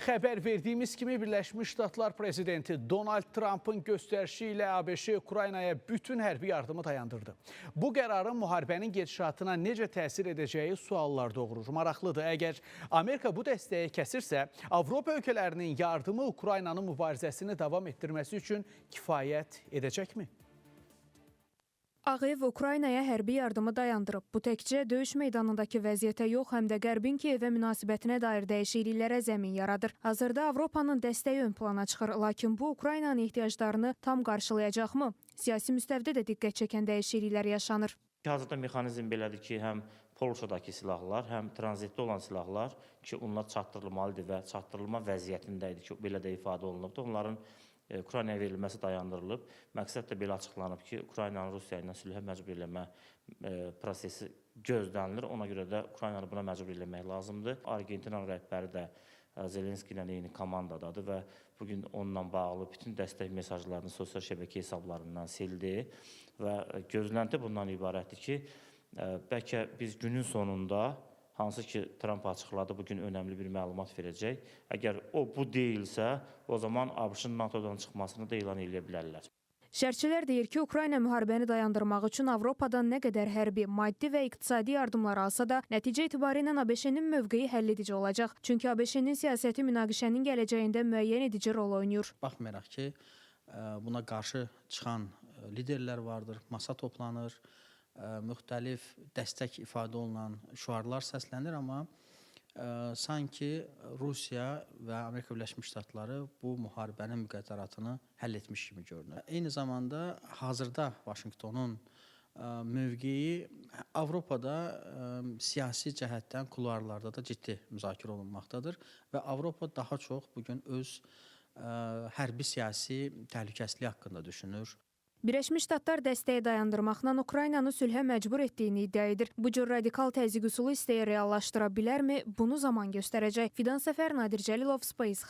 Xəbər verdiyimiz kimi Birləşmiş Ştatlar prezidenti Donald Trump'ın göstərişi ilə ABŞ Ukraynaya bütün hərbi yardımı dayandırdı. Bu qərarın müharibənin gedişatına necə təsir edəcəyi suallar doğurur. Maraqlıdır, əgər Amerika bu dəstəyi kəsirsə, Avropa ölkələrinin yardımı Ukraynanın mübarizəsini davam etdirməsi üçün kifayət edəcəkmi? Ağ Ev Ukraynaya hərbi yardımı dayandırıb. Bu təkcə döyüş meydanındakı vəziyyətə yox, həm də Qərbin Kiyevə münasibətinə dair dəyişikliklərə zəmin yaradır. Hazırda Avropanın dəstəyi ön plana çıxır, lakin bu Ukraynanın ehtiyaclarını tam qarşılayacaqmı? Siyasi müstəvidə də diqqət çəkən dəyişikliklər yaşanır. Hazırda mexanizm belədir ki, həm Polşadakı silahlar, həm tranzitdə olan silahlar ki, onlar çatdırılmalıdır və çatdırılma vəziyyətində idi ki, belə də ifadə olunubdur. Onların Ukraynaya verilməsi dayandırılıb. Məqsəd də belə açıqlanıb ki, Ukraynanın Rusiya ilə sülhə məcbur eləmə prosesi gözlənilir. Ona görə də Ukraynanı buna məcbur eləmək lazımdır. Argentinanın rəhbəri də Zelenski ilə eyni komandadadır və bugün onunla bağlı bütün dəstək mesajlarını sosial şəbəkə hesablarından sildi və gözlənti bundan ibarətdir ki, bəlkə biz günün sonunda, hansı ki Trump açıqladı, bugün önəmli bir məlumat verəcək. Əgər o bu deyilsə, o zaman ABŞ-ın NATO-dan çıxmasını da elan edə bilərlər. Şərhçilər deyir ki, Ukrayna müharibəni dayandırmaq üçün Avropadan nə qədər hərbi, maddi və iqtisadi yardımlar alsa da, nəticə etibarilə ABŞ-nin mövqeyi həlledici olacaq. Çünki ABC-nin siyasəti münaqişənin gələcəyində müəyyən edici rol oynayır. Baxmayaraq ki, buna qarşı çıxan liderlər vardır, masa toplanır, müxtəlif dəstək ifadə olunan şüarlar səslənir, amma sanki Rusiya və Amerika Birləşmiş Ştatları bu müharibənin müqəddəratını həll etmiş kimi görünür. Eyni zamanda hazırda Vaşinqtonun mövqeyi Avropada siyasi cəhətdən kuluarlarda da ciddi müzakirə olunmaqdadır və Avropa daha çox bugün öz hərbi siyasi təhlükəsizliyi haqqında düşünür. Birləşmiş Ştatlar dəstəyi dayandırmaqla Ukraynanı sülhə məcbur etdiyini iddia edir. Bu cür radikal təzyiq üsulu istəyi reallaşdıra bilərmi? Bunu zaman göstərəcək. Fidan Səfər, Nadir Cəlilov, Space.